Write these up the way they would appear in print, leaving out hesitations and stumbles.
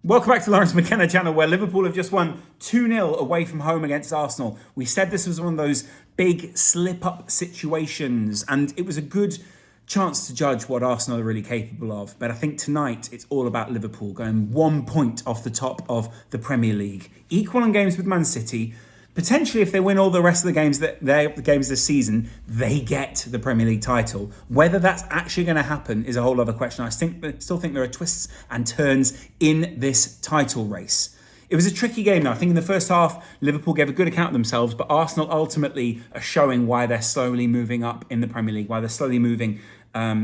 Welcome back to Laurence McKenna channel, where Liverpool have just won 2-0 away from home against Arsenal. We said this was one of those big slip-up situations, and it was a good chance to judge what Arsenal are really capable of. But I think tonight it's all about Liverpool going 1 point off the top of the Premier League. Equal on games with Man City. Potentially, if they win all the rest of the games this season, they get the Premier League title. Whether that's actually going to happen is a whole other question. I still think there are twists and turns in this title race. It was a tricky game now. I think in the first half, Liverpool gave a good account of themselves, but Arsenal ultimately are showing why they're slowly moving up in the Premier League, why they're slowly moving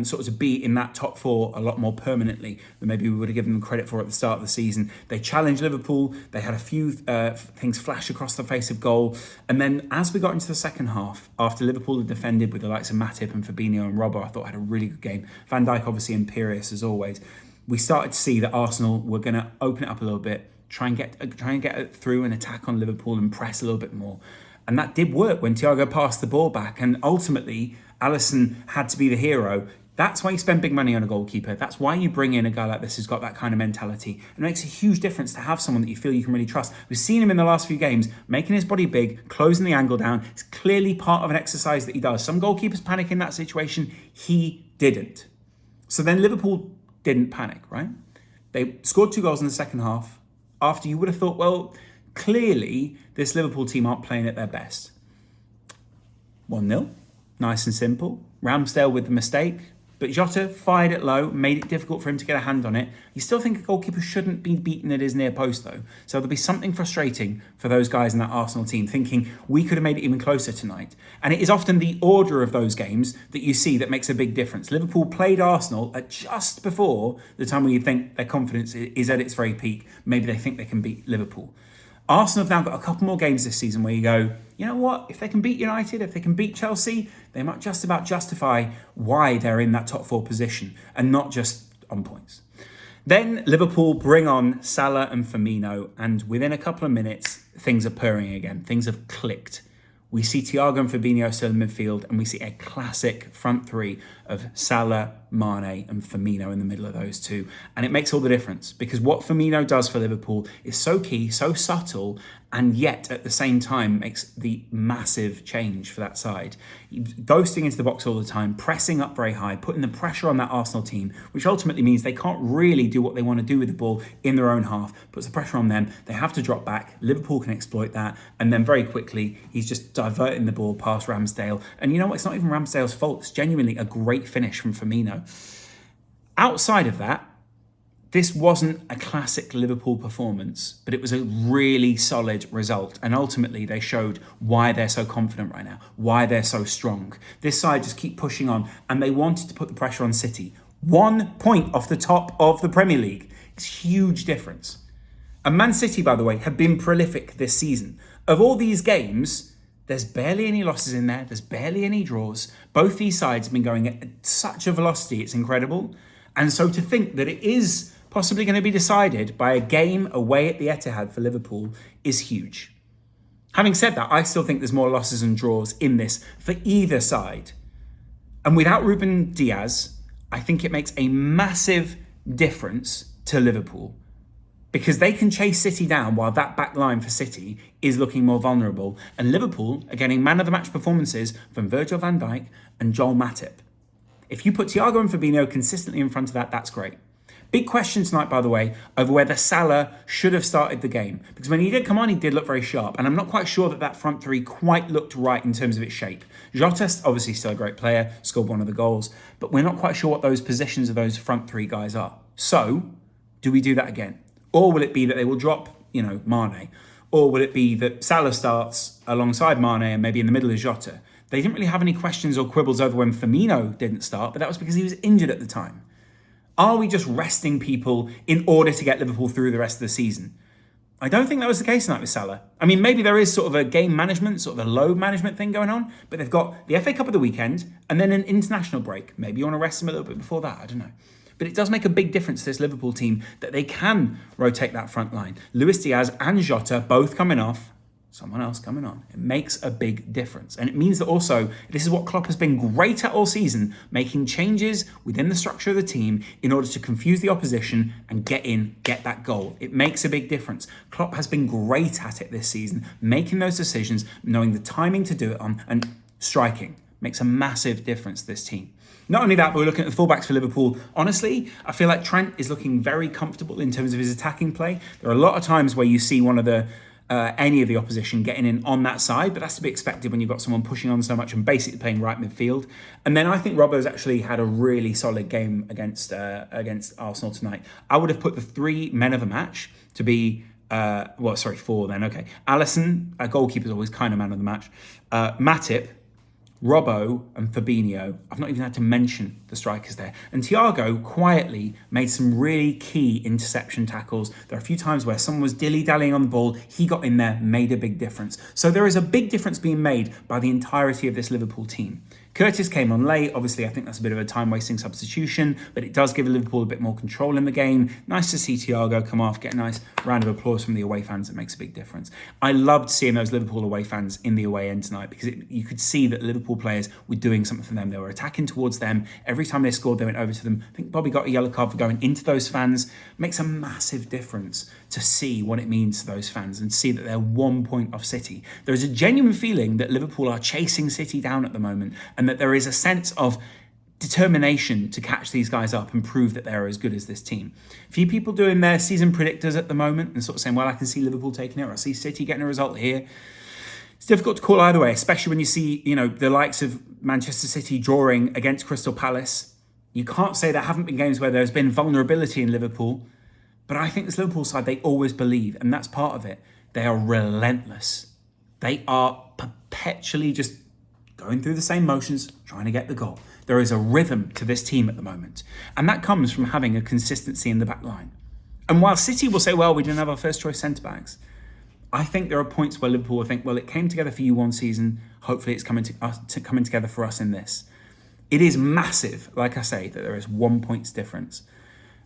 sort of to be in that top four a lot more permanently than maybe we would have given them credit for at the start of the season. They challenged Liverpool. They had a few things flash across the face of goal. And then as we got into the second half, after Liverpool had defended with the likes of Matip and Firmino and Roberto, I thought had a really good game. Van Dijk obviously imperious as always. We started to see that Arsenal were going to open it up a little bit, try and get through an attack on Liverpool and press a little bit more. And that did work when Diogo passed the ball back. And ultimately, Alisson had to be the hero. That's why you spend big money on a goalkeeper. That's why you bring in a guy like this who's got that kind of mentality. It makes a huge difference to have someone that you feel you can really trust. We've seen him in the last few games, making his body big, closing the angle down. It's clearly part of an exercise that he does. Some goalkeepers panic in that situation. He didn't. So then Liverpool didn't panic, right? They scored 2 goals in the second half after you would have thought, well, clearly this Liverpool team aren't playing at their best. 1-0, nice and simple. Ramsdale with the mistake, but Jota fired it low, made it difficult for him to get a hand on it. You still think a goalkeeper shouldn't be beaten at his near post though. So there'll be something frustrating for those guys in that Arsenal team thinking we could have made it even closer tonight. And it is often the order of those games that you see that makes a big difference. Liverpool played Arsenal at just before the time when you think their confidence is at its very peak. Maybe they think they can beat Liverpool. Arsenal have now got a couple more games this season where you go, you know what, if they can beat United, if they can beat Chelsea, they might just about justify why they're in that top 4 position and not just on points. Then Liverpool bring on Salah and Firmino, and within a couple of minutes, things are purring again. Things have clicked. We see Thiago and Firmino still in midfield, and we see a classic front three of Salah, Mane and Firmino in the middle of those two. And it makes all the difference because what Firmino does for Liverpool is so key, so subtle, and yet at the same time makes the massive change for that side. Ghosting into the box all the time, pressing up very high, putting the pressure on that Arsenal team, which ultimately means they can't really do what they want to do with the ball in their own half, puts the pressure on them. They have to drop back. Liverpool can exploit that. And then very quickly, he's just diverting the ball past Ramsdale. And you know what? It's not even Ramsdale's fault. It's genuinely a great finish from Firmino. Outside of that, this wasn't a classic Liverpool performance, but it was a really solid result. And ultimately, they showed why they're so confident right now, why they're so strong. This side just keep pushing on, and they wanted to put the pressure on City. 1 point off the top of the Premier League. It's a huge difference. And Man City, by the way, have been prolific this season. Of all these games, there's barely any losses in there. There's barely any draws. Both these sides have been going at such a velocity. It's incredible. And so to think that it is possibly going to be decided by a game away at the Etihad for Liverpool is huge. Having said that, I still think there's more losses and draws in this for either side. And without Ruben Diaz, I think it makes a massive difference to Liverpool because they can chase City down while that back line for City is looking more vulnerable. And Liverpool are getting man of the match performances from Virgil van Dijk and Joel Matip. If you put Thiago and Firmino consistently in front of that, that's great. Big question tonight, by the way, over whether Salah should have started the game. Because when he did come on, he did look very sharp. And I'm not quite sure that that front three quite looked right in terms of its shape. Jota, obviously still a great player, scored one of the goals. But we're not quite sure what those positions of those front three guys are. So, do we do that again? Or will it be that they will drop, Mane? Or will it be that Salah starts alongside Mane and maybe in the middle of Jota? They didn't really have any questions or quibbles over when Firmino didn't start, but that was because he was injured at the time. Are we just resting people in order to get Liverpool through the rest of the season? I don't think that was the case tonight with Salah. I mean, maybe there is sort of a game management, sort of a load management thing going on, but they've got the FA Cup of the weekend and then an international break. Maybe you want to rest them a little bit before that, I don't know. But it does make a big difference to this Liverpool team that they can rotate that front line. Luis Diaz and Jota both coming off. someone else coming on. It makes a big difference. And it means that also, this is what Klopp has been great at all season, making changes within the structure of the team in order to confuse the opposition and get that goal. It makes a big difference. Klopp has been great at it this season, making those decisions, knowing the timing to do it on, and striking. Makes a massive difference to this team. Not only that, but we're looking at the fullbacks for Liverpool. Honestly, I feel like Trent is looking very comfortable in terms of his attacking play. There are a lot of times where you see one of the any of the opposition getting in on that side, but that's to be expected when you've got someone pushing on so much and basically playing right midfield. And then I think Robbo's actually had a really solid game against Arsenal tonight. I would have put the 3 men of the match to be 4 then. Okay, Alisson, a goalkeeper's always kind of man of the match. Matip, Robbo and Firmino. I've not even had to mention the strikers there. And Thiago quietly made some really key interception tackles. There are a few times where someone was dilly-dallying on the ball. He got in there, made a big difference. So there is a big difference being made by the entirety of this Liverpool team. Curtis came on late. Obviously, I think that's a bit of a time-wasting substitution, but it does give Liverpool a bit more control in the game. Nice to see Thiago come off, get a nice round of applause from the away fans. It makes a big difference. I loved seeing those Liverpool away fans in the away end tonight because you could see that Liverpool players were doing something for them. They were attacking towards them. Every time they scored, they went over to them. I think Bobby got a yellow card for going into those fans. It makes a massive difference to see what it means to those fans and see that they're 1 point off City. There is a genuine feeling that Liverpool are chasing City down at the moment and that there is a sense of determination to catch these guys up and prove that they're as good as this team. A few people doing their season predictors at the moment and sort of saying, well, I can see Liverpool taking it or I see City getting a result here. It's difficult to call either way, especially when you see, the likes of Manchester City drawing against Crystal Palace. You can't say there haven't been games where there's been vulnerability in Liverpool, but I think this Liverpool side, they always believe, and that's part of it. They are relentless. They are perpetually just going through the same motions, trying to get the goal. There is a rhythm to this team at the moment, and that comes from having a consistency in the back line. And while City will say, well, we didn't have our first choice centre-backs, I think there are points where Liverpool will think, well, it came together for you one season. Hopefully it's coming together for us in this. It is massive, like I say, that there is 1 point difference.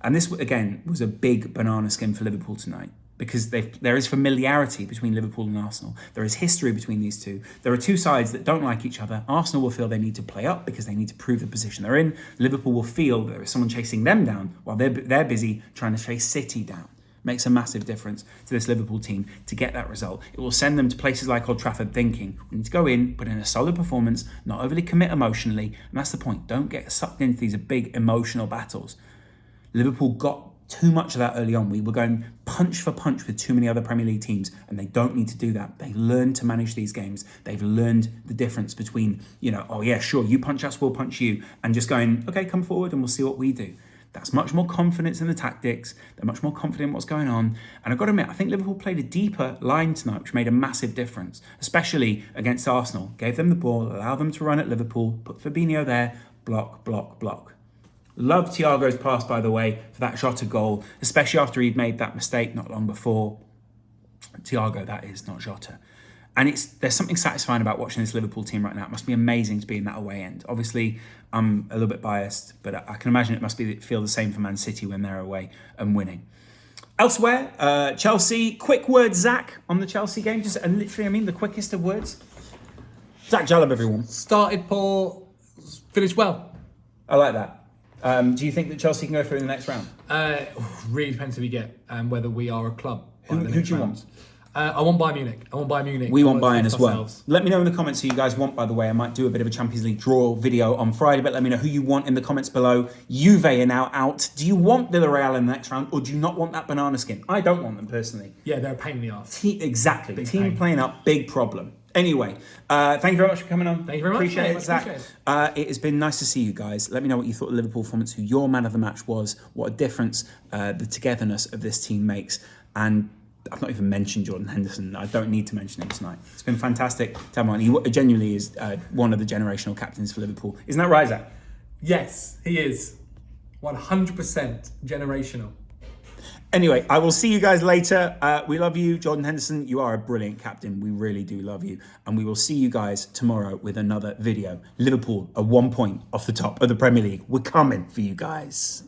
And this, again, was a big banana skin for Liverpool tonight because there is familiarity between Liverpool and Arsenal. There is history between these two. There are two sides that don't like each other. Arsenal will feel they need to play up because they need to prove the position they're in. Liverpool will feel that there is someone chasing them down while they're busy trying to chase City down. Makes a massive difference to this Liverpool team to get that result. It will send them to places like Old Trafford thinking, we need to go in, put in a solid performance, not overly commit emotionally, and that's the point. Don't get sucked into these big emotional battles. Liverpool got too much of that early on. We were going punch for punch with too many other Premier League teams, and they don't need to do that. They learned to manage these games. They've learned the difference between, oh yeah, sure, you punch us, we'll punch you, and just going, okay, come forward and we'll see what we do. That's much more confidence in the tactics. They're much more confident in what's going on. And I've got to admit, I think Liverpool played a deeper line tonight, which made a massive difference, especially against Arsenal. Gave them the ball, allowed them to run at Liverpool, put Firmino there, block, block, block. Loved Thiago's pass, by the way, for that Jota goal, especially after he'd made that mistake not long before. Thiago, that is, not Jota. And there's something satisfying about watching this Liverpool team right now. It must be amazing to be in that away end. Obviously, I'm a little bit biased, but I can imagine it must feel the same for Man City when they're away and winning. Elsewhere, Chelsea. Quick word, Zach, on the Chelsea game. And literally, the quickest of words. Zach Jalab, everyone. Started poor, finished well. I like that. Do you think that Chelsea can go through in the next round? Really depends who we get and whether we are a club. Who do you want? I want Bayern Munich. We want Bayern as well. Let me know in the comments who you guys want, by the way. I might do a bit of a Champions League draw video on Friday, but let me know who you want in the comments below. Juve are now out. Do you want Villarreal in the next round, or do you not want that banana skin? I don't want them, personally. Yeah, they're a pain in the arse. Exactly. Big team pain. Playing up, big problem. Anyway, thank you very much for coming on. Thank you very much. Appreciate it, Zach. It has been nice to see you guys. Let me know what you thought of the Liverpool performance, who your man of the match was, what a difference the togetherness of this team makes. And I've not even mentioned Jordan Henderson. I don't need to mention him tonight. It's been fantastic to have him on. He genuinely is one of the generational captains for Liverpool. Isn't that right, Zach? Yes, he is. 100% generational. Anyway, I will see you guys later. We love you, Jordan Henderson. You are a brilliant captain. We really do love you. And we will see you guys tomorrow with another video. Liverpool are 1 point off the top of the Premier League. We're coming for you guys.